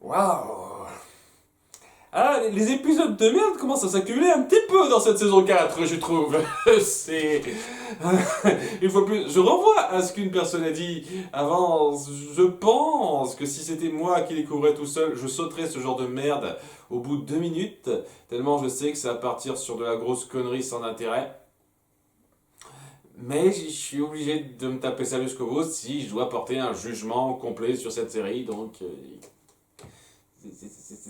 Waouh! Ah, les épisodes de merde commencent à s'accumuler un petit peu dans cette saison 4, je trouve. C'est... Une fois plus, je renvoie à ce qu'une personne a dit avant. Je pense que si c'était moi qui découvrais tout seul, je sauterais ce genre de merde au bout de 2 minutes, tellement je sais que ça va partir sur de la grosse connerie sans intérêt. Mais je suis obligé de me taper ça jusqu'au bout si je dois porter un jugement complet sur cette série, donc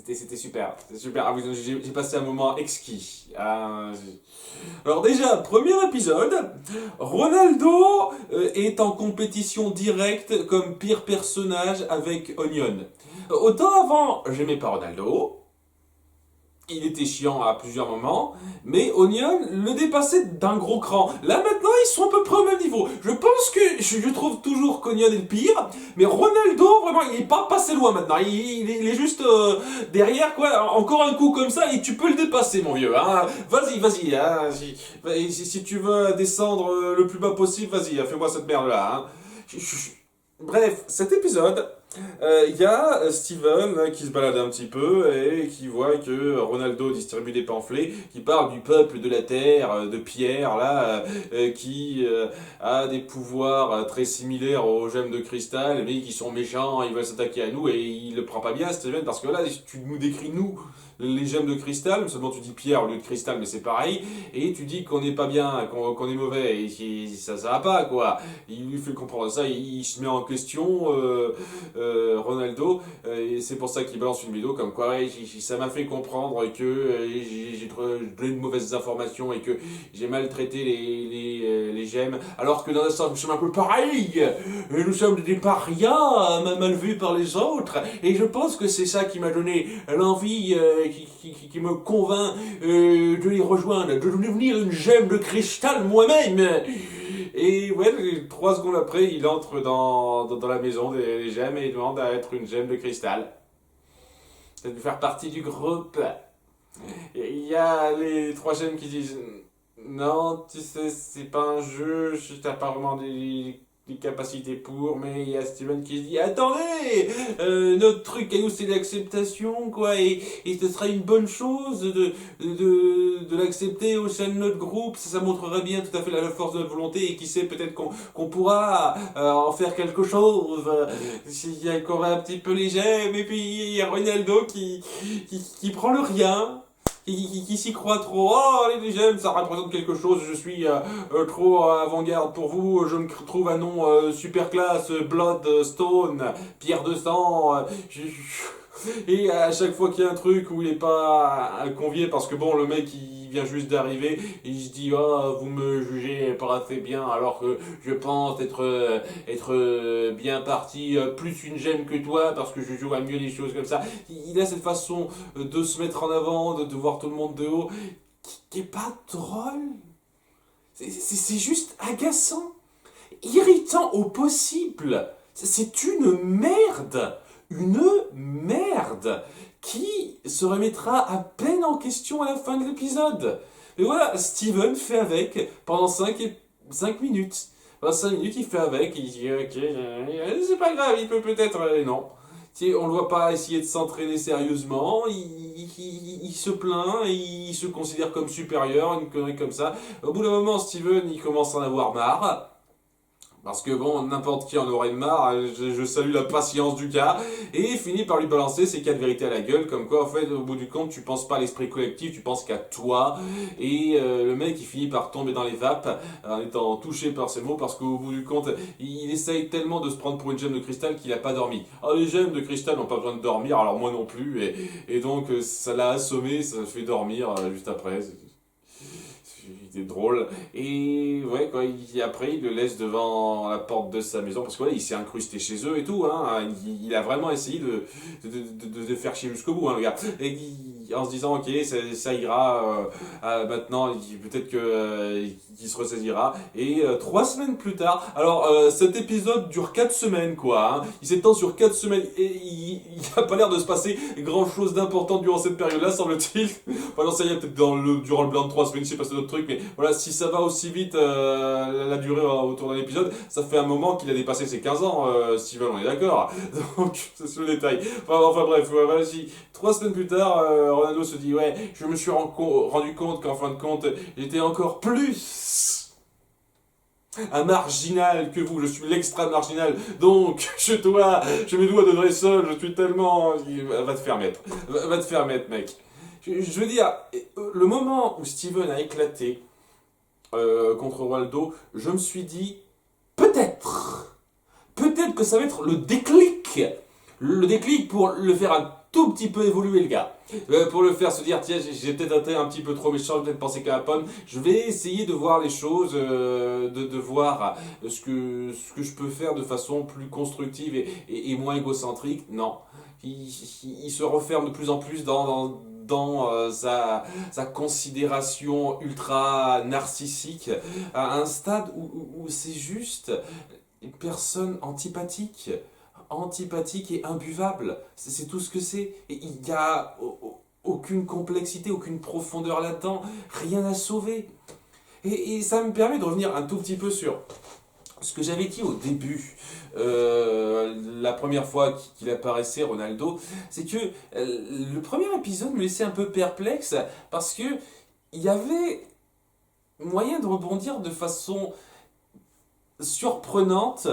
c'était super. C'était super. Ah oui, j'ai passé un moment exquis. Alors déjà, premier épisode, Ronaldo est en compétition directe comme pire personnage avec Onion. Autant avant, j'aimais pas Ronaldo. Il était chiant à plusieurs moments, mais Onion le dépassait d'un gros cran. Là maintenant, ils sont à peu près au même niveau. Je pense que je trouve toujours qu'Onion est le pire, mais Ronaldo, vraiment, il est pas passé loin maintenant. Il est juste derrière, quoi. Encore un coup comme ça, et tu peux le dépasser, mon vieux. Hein. Vas-y. Hein. Si tu veux descendre le plus bas possible, vas-y, fais-moi cette merde-là. Hein. Bref, cet épisode, il y a Steven qui se balade un petit peu et qui voit que Ronaldo distribue des pamphlets qui parlent du peuple de la terre, de Pierre, là, qui a des pouvoirs très similaires aux gemmes de cristal, mais qui sont méchants, ils veulent s'attaquer à nous et il le prend pas bien, Steven, parce que là, tu nous décris nous. Les gemmes de cristal, seulement tu dis pierre au lieu de cristal, mais c'est pareil, et tu dis qu'on n'est pas bien, qu'on est mauvais, et ça va pas, quoi. Il lui fait comprendre ça, il se met en question, Ronaldo, et c'est pour ça qu'il balance une vidéo comme quoi ouais, ça m'a fait comprendre que j'ai donné de mauvaises informations et que j'ai maltraité les gemmes, alors que dans un sens nous sommes un peu pareils, nous sommes des parias mal vus par les autres, et je pense que c'est ça qui m'a donné l'envie, qui me convainc de les rejoindre, de devenir une gemme de cristal moi-même. Et ouais, 3 secondes après, il entre dans la maison des gemmes et il demande à être une gemme de cristal. C'est de faire partie du groupe. Et il y a les 3 gemmes qui disent non, tu sais, c'est pas un jeu, t'as pas vraiment des capacités pour, mais il y a Steven qui se dit attendez, notre truc à nous c'est l'acceptation, quoi, et ce sera une bonne chose de l'accepter au sein de notre groupe, ça montrerait bien tout à fait la force de notre volonté, et qui sait, peut-être qu'on pourra en faire quelque chose. Il y a encore un petit peu les gemmes, et puis il y a Ronaldo qui prend le rien, qui s'y croit trop. Oh, les gemmes, ça représente quelque chose. Je suis trop avant-garde pour vous. Je me trouve un nom super classe, Blood Stone, pierre de sang. Et à chaque fois qu'il y a un truc où il est pas convié, parce que bon, le mec il vient juste d'arriver, il se dit oh, vous me jugez pas assez bien, alors que je pense être bien parti, plus une gemme que toi, parce que je joue à mieux les choses comme ça. Il a cette façon de se mettre en avant, de voir tout le monde de haut, qui est pas drôle. C'est juste agaçant, irritant au possible. C'est une merde. Une merde qui se remettra à peine en question à la fin de l'épisode. Et voilà, Steven fait avec pendant 5 minutes. Pendant 5 minutes, il fait avec, il dit ok, c'est pas grave, il peut peut-être. Non. On le voit pas essayer de s'entraîner sérieusement, il se plaint, il se considère comme supérieur, une connerie comme ça. Au bout d'un moment, Steven, il commence à en avoir marre. Parce que bon, n'importe qui en aurait marre, je salue la patience du gars, et il finit par lui balancer ses 4 vérités à la gueule, comme quoi, en fait, au bout du compte, tu penses pas à l'esprit collectif, tu penses qu'à toi, et le mec, il finit par tomber dans les vapes, en étant touché par ces mots, parce qu'au bout du compte, il essaye tellement de se prendre pour une gemme de cristal qu'il a pas dormi. Ah, les gemmes de cristal n'ont pas besoin de dormir, alors moi non plus, et donc, ça l'a assommé, ça le fait dormir juste après. C'était drôle. Et ouais, quoi, après, il le laisse devant la porte de sa maison, parce que ouais, il s'est incrusté chez eux et tout. Hein, il a vraiment essayé de faire chier jusqu'au bout, hein, le gars. Et en se disant ok ça ira maintenant peut-être que qu'il se ressaisira et 3 semaines plus tard alors cet épisode dure 4 semaines quoi hein. Il s'étend sur 4 semaines et il n'y a pas l'air de se passer grand chose d'important durant cette période là semble-t-il. Enfin j'en sais rien peut-être durant le blanc de 3 semaines il s'est passé d'autres trucs mais voilà si ça va aussi vite la durée autour d'un épisode ça fait un moment qu'il a dépassé ses 15 ans Steven on est d'accord. Donc c'est le détail. Enfin bref voilà si 3 semaines plus tard Ronaldo se dit ouais je me suis rendu compte qu'en fin de compte j'étais encore plus un marginal que vous, je suis l'extra marginal, donc je me dois de vrai sol, je suis tellement... Va te faire mettre, va te faire mettre mec. Je veux dire, le moment où Steven a éclaté contre Ronaldo, je me suis dit, peut-être que ça va être le déclic pour le faire un tout petit peu évoluer le gars. Pour le faire se dire, tiens, j'ai peut-être été un petit peu trop méchant, j'ai peut-être pensé qu'à la pomme. Je vais essayer de voir les choses, de voir ce que je peux faire de façon plus constructive et moins égocentrique. Non. Il se referme de plus en plus dans sa considération ultra narcissique, à un stade où c'est juste une personne antipathique et imbuvable. C'est tout ce que c'est. Et il n'y a aucune complexité, aucune profondeur là-dedans, rien à sauver. Et ça me permet de revenir un tout petit peu sur ce que j'avais dit au début, la première fois qu'il apparaissait, Ronaldo, c'est que le premier épisode me laissait un peu perplexe parce que il y avait moyen de rebondir de façon surprenante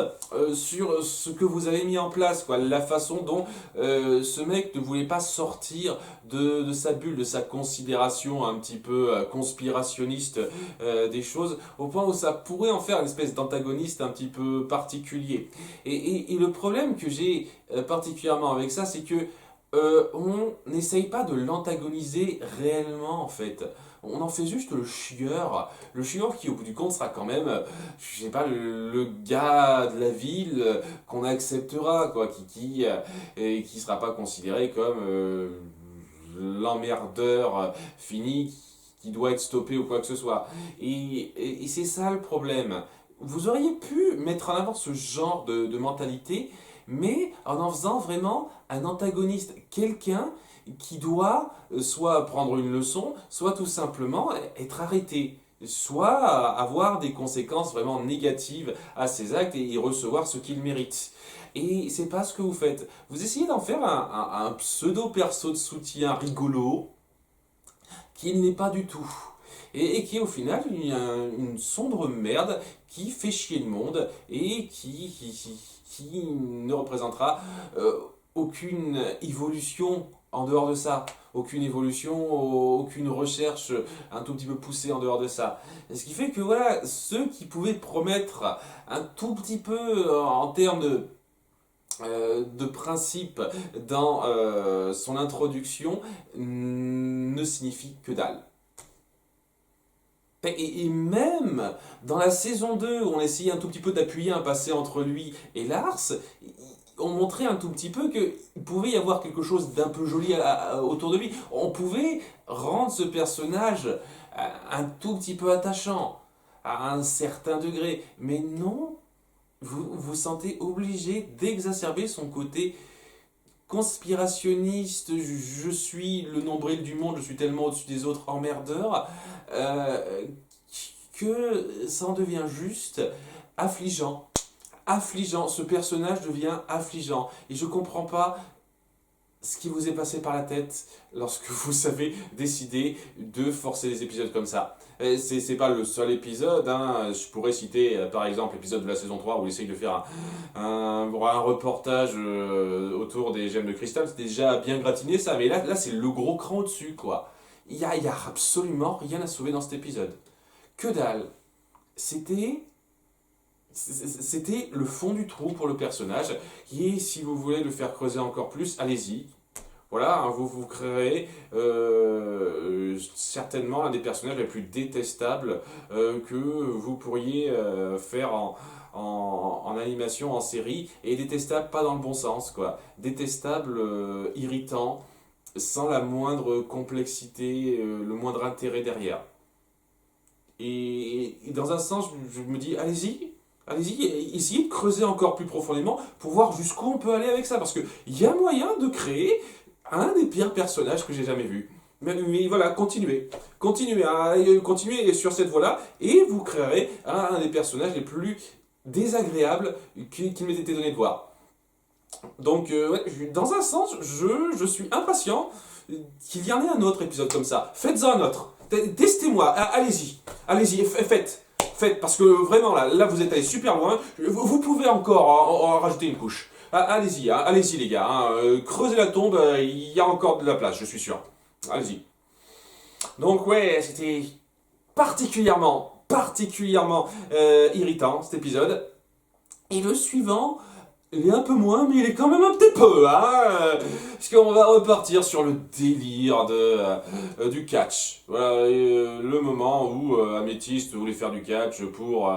sur ce que vous avez mis en place, quoi. La façon dont ce mec ne voulait pas sortir de sa bulle, de sa considération un petit peu conspirationniste des choses, au point où ça pourrait en faire une espèce d'antagoniste un petit peu particulier. Et le problème que j'ai particulièrement avec ça, c'est que on n'essaye pas de l'antagoniser réellement en fait. On en fait juste le chieur qui au bout du compte sera quand même, je sais pas, le gars de la ville qu'on acceptera, quoi, et qui sera pas considéré comme l'emmerdeur fini qui doit être stoppé ou quoi que ce soit. Et c'est ça le problème. Vous auriez pu mettre en avant ce genre de mentalité, mais en faisant vraiment un antagoniste, quelqu'un qui doit soit prendre une leçon, soit tout simplement être arrêté, soit avoir des conséquences vraiment négatives à ses actes et recevoir ce qu'il mérite. Et c'est pas ce que vous faites. Vous essayez d'en faire un pseudo-perso de soutien rigolo, qui ne l'est pas du tout. Et qui est au final une sombre merde qui fait chier le monde et qui ne représentera aucune évolution en dehors de ça, aucune évolution, aucune recherche un tout petit peu poussée en dehors de ça. Ce qui fait que voilà, ceux qui pouvaient promettre un tout petit peu en termes de principe dans son introduction ne signifient que dalle. Et même dans la saison 2, où on essayait un tout petit peu d'appuyer un passé entre lui et Lars, on montrait un tout petit peu qu'il pouvait y avoir quelque chose d'un peu joli autour de lui. On pouvait rendre ce personnage un tout petit peu attachant, à un certain degré. Mais non, vous vous sentez obligé d'exacerber son côté conspirationniste, je suis le nombril du monde, je suis tellement au-dessus des autres emmerdeurs, que ça en devient juste affligeant. Affligeant, ce personnage devient affligeant. Et je comprends pas ce qui vous est passé par la tête lorsque vous avez décidé de forcer des épisodes comme ça. C'est pas le seul épisode, hein. Je pourrais citer par exemple l'épisode de la saison 3 où il essaye de faire un reportage autour des gemmes de cristal. C'est déjà bien gratiné ça, mais là c'est le gros cran au-dessus, quoi. Il y a absolument rien à sauver dans cet épisode. Que dalle. C'était le fond du trou pour le personnage. Et si vous voulez le faire creuser encore plus, allez-y. Voilà, hein, vous créerez certainement l'un des personnages les plus détestables que vous pourriez faire en animation, en série. Et détestable, pas dans le bon sens, quoi. Détestable, irritant, sans la moindre complexité, le moindre intérêt derrière. Et dans un sens, je me dis, allez-y, essayez de creuser encore plus profondément pour voir jusqu'où on peut aller avec ça. Parce qu'il y a moyen de créer un des pires personnages que j'ai jamais vu. Mais voilà, continuez sur cette voie-là et vous créerez un des personnages les plus désagréables qu'il m'ait été donné de voir. Donc, ouais, dans un sens, je suis impatient qu'il y en ait un autre épisode comme ça. Faites-en un autre. Testez-moi. Allez-y, faites, parce que vraiment, là vous êtes allé super loin. Vous pouvez encore en rajouter une couche. Allez-y les gars. Creusez la tombe, il y a encore de la place, je suis sûr. Allez-y. Donc, ouais, c'était particulièrement irritant cet épisode. Et le suivant, il est un peu moins, mais il est quand même un petit peu, hein, parce qu'on va repartir sur le délire du catch. Voilà, le moment où Améthyste voulait faire du catch pour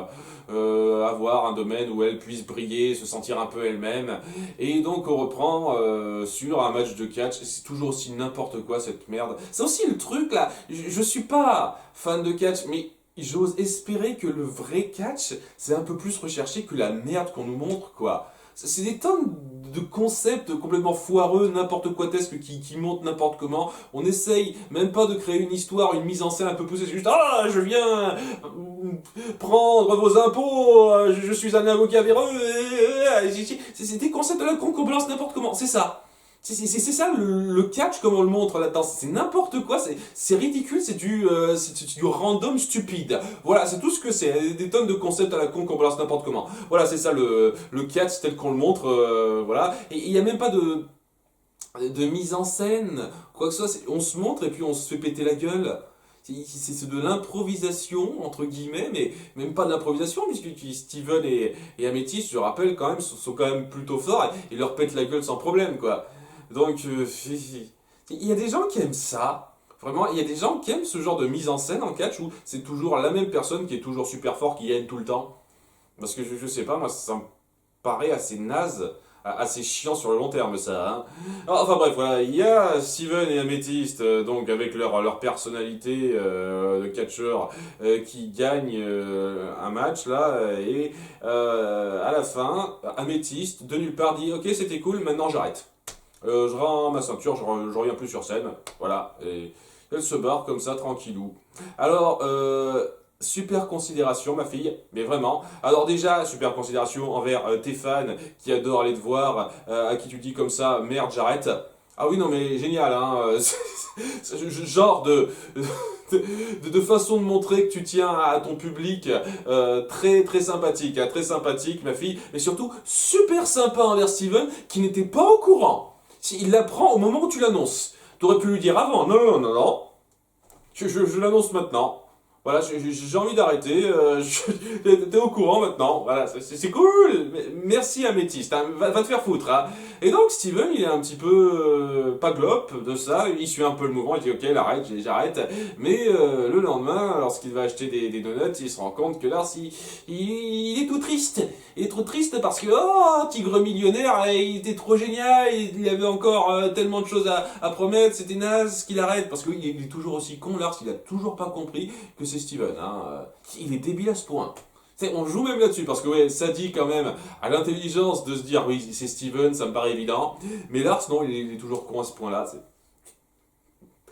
avoir un domaine où elle puisse briller, se sentir un peu elle-même. Et donc on reprend sur un match de catch. C'est toujours aussi n'importe quoi cette merde. C'est aussi le truc là, je suis pas fan de catch, mais j'ose espérer que le vrai catch, c'est un peu plus recherché que la merde qu'on nous montre, quoi. C'est des tonnes de concepts complètement foireux, n'importe quoi-tesque qui montent n'importe comment. On essaye même pas de créer une histoire, une mise en scène un peu poussée. C'est juste, ah, je viens prendre vos impôts, je suis un avocat véreux. C'est des concepts de la con qu'on balance n'importe comment. C'est ça. C'est ça le catch comme on le montre là-dedans. C'est n'importe quoi, c'est ridicule, c'est du random stupide. Voilà, c'est tout ce que c'est. Des tonnes de concepts à la con qu'on balance n'importe comment. Voilà, c'est ça le catch tel qu'on le montre. Voilà. Et il n'y a même pas de mise en scène, quoi que ce soit. On se montre et puis on se fait péter la gueule. C'est de l'improvisation, entre guillemets, mais même pas de l'improvisation, puisque Steven et Améthyste, je rappelle, quand même, sont quand même plutôt forts et leur pètent la gueule sans problème, quoi. Donc, il y a des gens qui aiment ça. Vraiment, il y a des gens qui aiment ce genre de mise en scène en catch où c'est toujours la même personne qui est toujours super fort, qui gagne tout le temps. Parce que je sais pas, moi, ça me paraît assez naze, assez chiant sur le long terme, ça. Hein. Enfin bref, voilà, il y a Steven et Améthyste, donc avec leur personnalité de catcheur, qui gagnent un match, là, et à la fin, Améthyste, de nulle part, dit « Ok, c'était cool, maintenant j'arrête. Je rends ma ceinture, je reviens plus sur scène. » Voilà, et elle se barre comme ça, tranquillou. Alors, super considération, ma fille, mais vraiment. Alors déjà, super considération envers tes fans qui adorent aller te voir, à qui tu dis comme ça, merde, j'arrête. Ah oui, non, mais génial, hein. Genre de façon de montrer que tu tiens à ton public, très très sympathique, hein, très sympathique, ma fille, mais surtout super sympa envers Steven, qui n'était pas au courant. Il l'apprend au moment où tu l'annonces. T'aurais pu lui dire avant, non. Je l'annonce maintenant. Voilà, j'ai envie d'arrêter. T'es au courant maintenant. Voilà, c'est cool. Merci Améthyste. Hein, va te faire foutre. Hein. Et donc Steven, il est un petit peu pas glope de ça. Il suit un peu le mouvement. Il dit ok, j'arrête. Mais le lendemain, lorsqu'il va acheter des donuts, il se rend compte que Lars, il est tout triste. Il est trop triste parce que oh, Tigre millionnaire, il était trop génial. Il avait encore tellement de choses à promettre. C'était naze qu'il arrête parce qu'il est toujours aussi con. Lars, il a toujours pas compris que c'est Steven. Hein. Il est débile à ce point. On joue même là-dessus, parce que ouais, ça dit quand même à l'intelligence de se dire oui, c'est Steven, ça me paraît évident. Mais Lars, non, il est toujours con à ce point-là.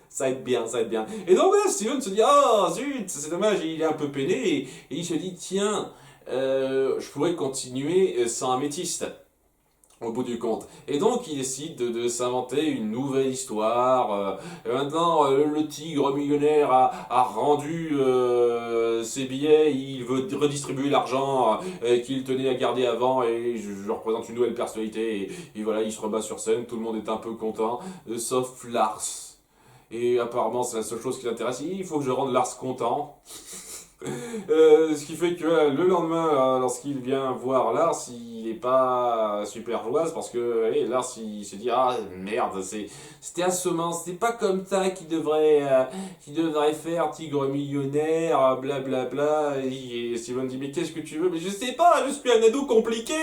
Ça aide bien. Et donc là, Steven se dit oh zut, c'est dommage, il est un peu peiné. Et il se dit tiens, je pourrais continuer sans Améthyste. Au bout du compte. Et donc, il décide de s'inventer une nouvelle histoire. Maintenant, le tigre millionnaire a rendu ses billets, il veut redistribuer l'argent qu'il tenait à garder avant, et je représente une nouvelle personnalité, et voilà, il se rebat sur scène, tout le monde est un peu content, sauf Lars. Et apparemment, c'est la seule chose qui l'intéresse. Il faut que je rende Lars content. Ce qui fait que le lendemain, lorsqu'il vient voir Lars, il est pas super joyeux parce que Lars il se dit ah merde, c'était assommant, c'était pas comme ça qu'il devrait faire Tigre millionnaire, blablabla. Bla, bla. Et Steven dit mais qu'est-ce que tu veux? Mais je sais pas, je suis un ado compliqué.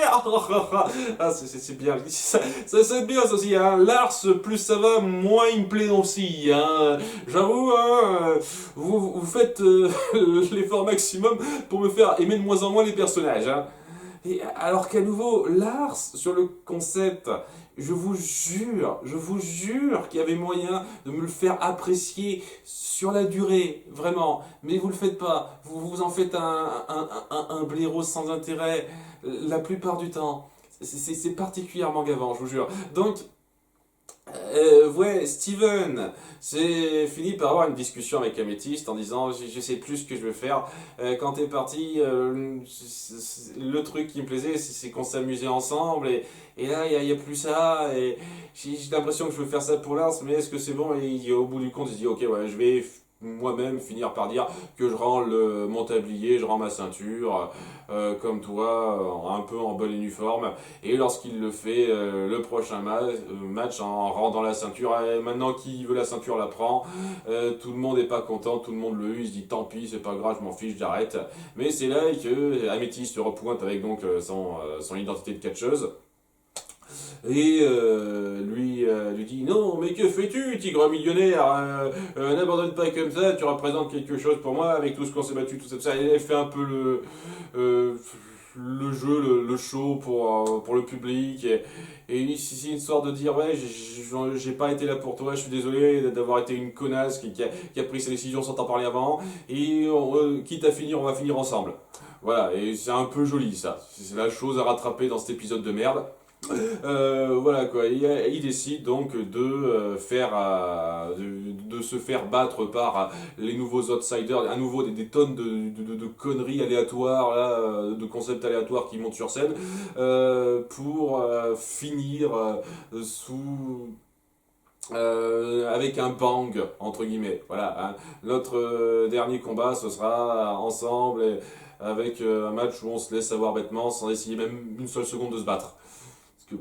Ah c'est bien, ça être bien ça aussi. Hein. Lars, plus ça va, moins il me plaît aussi. Hein. J'avoue, hein, vous faites l'effort maximum pour me faire aimer de moins en moins les personnages. Hein. Et alors qu'à nouveau, Lars, sur le concept, je vous jure qu'il y avait moyen de me le faire apprécier sur la durée, vraiment. Mais vous le faites pas. Vous en faites un blaireau sans intérêt la plupart du temps. C'est particulièrement gavant, je vous jure. Donc, ouais, Steven, j'ai fini par avoir une discussion avec Améthyste en disant je sais plus ce que je veux faire. Quand t'es parti, le truc qui me plaisait c'est qu'on s'amusait ensemble et là il y a plus ça et j'ai l'impression que je veux faire ça pour Lars mais est-ce que c'est bon et au bout du compte il se dit ok ouais je vais moi-même finir par dire que je rends mon tablier, je rends ma ceinture, comme toi, un peu en bon uniforme. Et lorsqu'il le fait, le prochain match, en rendant la ceinture, maintenant qui veut la ceinture la prend. Tout le monde n'est pas content, tout le monde le hue, il se dit tant pis, c'est pas grave, je m'en fiche, j'arrête. Mais c'est là que Améthyste se repointe avec donc son identité de catcheuse. Et lui dit non mais que fais-tu tigre millionnaire, n'abandonne pas comme ça, tu représentes quelque chose pour moi avec tout ce qu'on s'est battu, tout ça, elle fait un peu le jeu, le show pour le public et c'est une histoire de dire ouais j'ai pas été là pour toi, je suis désolé d'avoir été une connasse qui a pris ses décisions sans t'en parler avant et quitte à finir on va finir ensemble. Voilà, et c'est un peu joli ça, c'est la chose à rattraper dans cet épisode de merde. Voilà quoi, il décide donc de se faire battre par les nouveaux outsiders, à nouveau des tonnes de conneries aléatoires, là, de concepts aléatoires qui montent sur scène, pour finir avec un bang entre guillemets. Voilà, hein. Notre dernier combat ce sera ensemble avec un match où on se laisse avoir bêtement sans essayer même une seule seconde de se battre.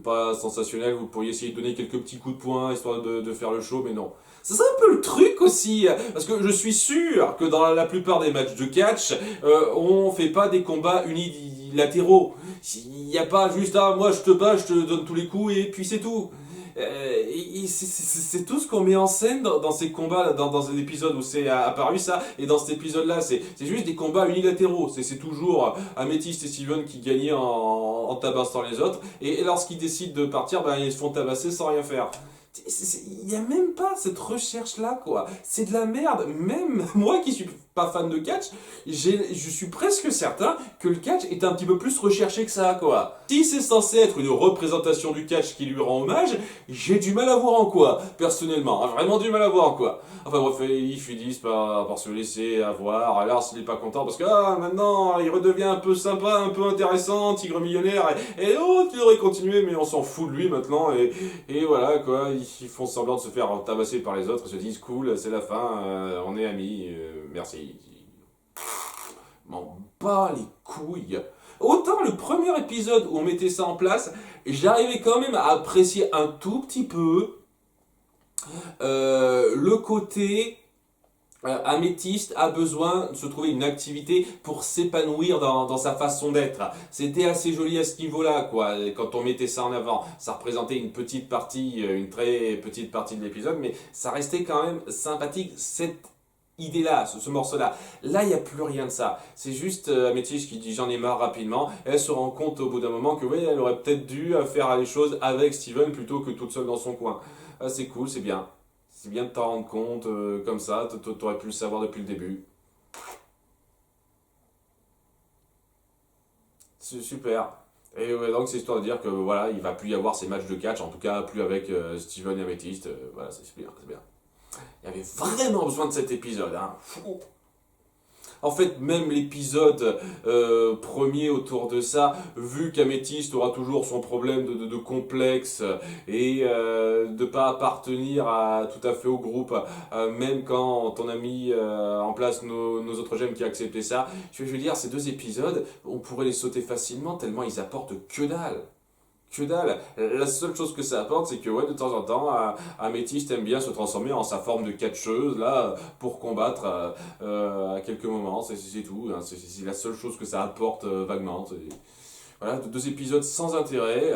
Pas sensationnel, vous pourriez essayer de donner quelques petits coups de poing histoire de faire le show, mais non. C'est ça un peu le truc aussi, parce que je suis sûr que dans la plupart des matchs de catch, on fait pas des combats unilatéraux. Il n'y a pas juste ah moi je te bats, je te donne tous les coups et puis c'est tout. C'est tout ce qu'on met en scène dans ces combats, dans un épisode où c'est apparu ça, et dans cet épisode-là, c'est juste des combats unilatéraux. C'est toujours Améthyste et Steven qui gagnaient en tabassant les autres, et lorsqu'ils décident de partir, ben, ils se font tabasser sans rien faire. Il n'y a même pas cette recherche-là, quoi. C'est de la merde. Même moi qui suis pas fan de catch, je suis presque certain que le catch est un petit peu plus recherché que ça, quoi. Si c'est censé être une représentation du catch qui lui rend hommage, j'ai du mal à voir en quoi, personnellement. Vraiment du mal à voir en quoi. Enfin bref, ils finissent par se laisser avoir. Lars, il est pas content parce que maintenant, il redevient un peu sympa, un peu intéressant, tigre millionnaire. Et oh, tu devrais continuer, mais on s'en fout de lui maintenant. Et voilà, quoi. Ils font semblant de se faire tabasser par les autres. Ils se disent, cool, c'est la fin, on est amis, merci. M'en bats les couilles. Autant le premier épisode où on mettait ça en place, j'arrivais quand même à apprécier un tout petit peu le côté Améthyste a besoin de se trouver une activité pour s'épanouir dans sa façon d'être. C'était assez joli à ce niveau-là, quoi. Quand on mettait ça en avant, ça représentait une petite partie, une très petite partie de l'épisode, mais ça restait quand même sympathique, cette idée-là, ce morceau-là. Là, il n'y a plus rien de ça. C'est juste Améthyste qui dit j'en ai marre rapidement. Elle se rend compte au bout d'un moment que oui, elle aurait peut-être dû faire les choses avec Steven plutôt que toute seule dans son coin. C'est cool, c'est bien. C'est bien de t'en rendre compte comme ça, t'aurais pu le savoir depuis le début. C'est super. Et ouais, donc c'est histoire de dire que voilà, il va plus y avoir ces matchs de catch, en tout cas plus avec Steven et Améthyste. Voilà, c'est bien, c'est bien. Il y avait vraiment besoin de cet épisode. Hein. En fait, même l'épisode premier autour de ça, vu qu'Améthyste aura toujours son problème de complexe et de pas appartenir tout à fait au groupe, même quand on a mis en place nos autres gemmes qui acceptaient ça, je veux dire, ces 2 épisodes, on pourrait les sauter facilement tellement ils apportent que dalle. Que dalle. La seule chose que ça apporte, c'est que ouais, de temps en temps, Améthyste aime bien se transformer en sa forme de catcheuse là pour combattre à quelques moments. C'est tout. Hein. C'est la seule chose que ça apporte vaguement. Voilà, 2 épisodes sans intérêt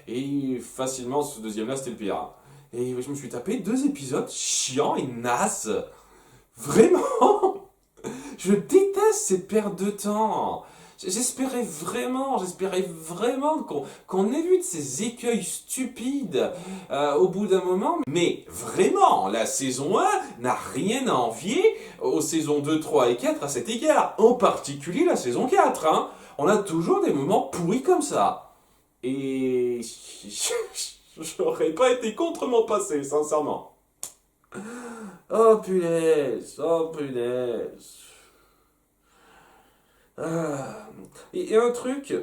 et facilement ce deuxième-là c'était le pire. Et je me suis tapé 2 épisodes chiants et nasses. Vraiment. Je déteste ces pertes de temps. J'espérais vraiment qu'on évite ces écueils stupides au bout d'un moment. Mais vraiment, la saison 1 n'a rien à envier aux saisons 2, 3 et 4 à cet égard. En particulier la saison 4. Hein. On a toujours des moments pourris comme ça. Et j'aurais pas été contre mon passé, sincèrement. Oh punaise, oh punaise. Et un truc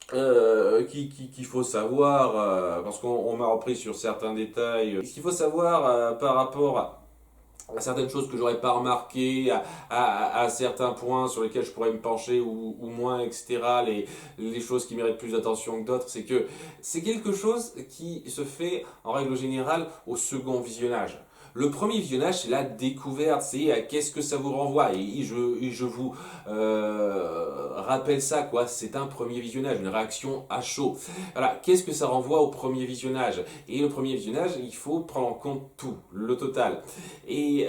qu'il faut savoir, parce qu'on m'a repris sur certains détails, ce qu'il faut savoir par rapport à certaines choses que j'aurais pas remarqué, à certains points sur lesquels je pourrais me pencher ou moins, etc., les choses qui méritent plus d'attention que d'autres, c'est que c'est quelque chose qui se fait en règle générale au second visionnage. Le premier visionnage, c'est la découverte, c'est qu'est-ce que ça vous renvoie. Et je vous rappelle ça, quoi. C'est un premier visionnage, une réaction à chaud. Voilà, qu'est-ce que ça renvoie au premier visionnage? Et le premier visionnage, il faut prendre en compte tout, le total. Et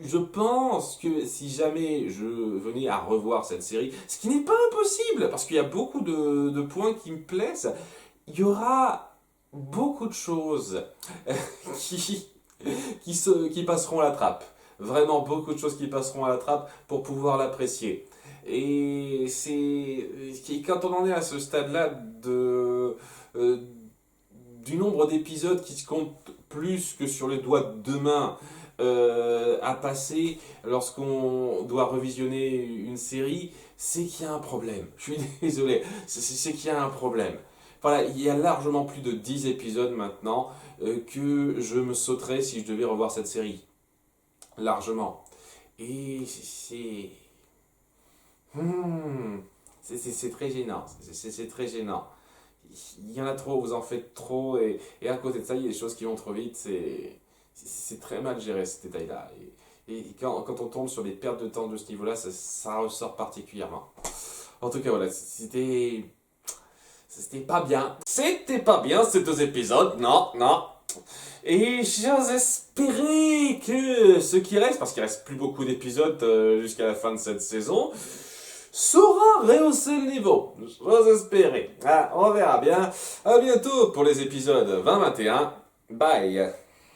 je pense que si jamais je venais à revoir cette série, ce qui n'est pas impossible, parce qu'il y a beaucoup de points qui me plaisent, il y aura beaucoup de choses qui passeront à la trappe. Vraiment beaucoup de choses qui passeront à la trappe pour pouvoir l'apprécier. Et quand on en est à ce stade-là du nombre d'épisodes qui se comptent plus que sur les doigts de deux mains à passer lorsqu'on doit revisionner une série, c'est qu'il y a un problème. Je suis désolé, c'est qu'il y a un problème. Voilà, il y a largement plus de 10 épisodes maintenant que je me sauterais si je devais revoir cette série. Largement. Et c'est très gênant. C'est très gênant. Il y en a trop, vous en faites trop, et à côté de ça, il y a des choses qui vont trop vite. C'est très mal géré, ce détail-là. Et quand on tombe sur des pertes de temps de ce niveau-là, ça ressort particulièrement. En tout cas, voilà, c'était pas bien. C'était pas bien ces 2 épisodes, non. Et j'ose espérer que ce qui reste, parce qu'il reste plus beaucoup d'épisodes jusqu'à la fin de cette saison, saura rehausser le niveau. J'ose espérer. On verra bien. À bientôt pour les épisodes 20-21. Bye.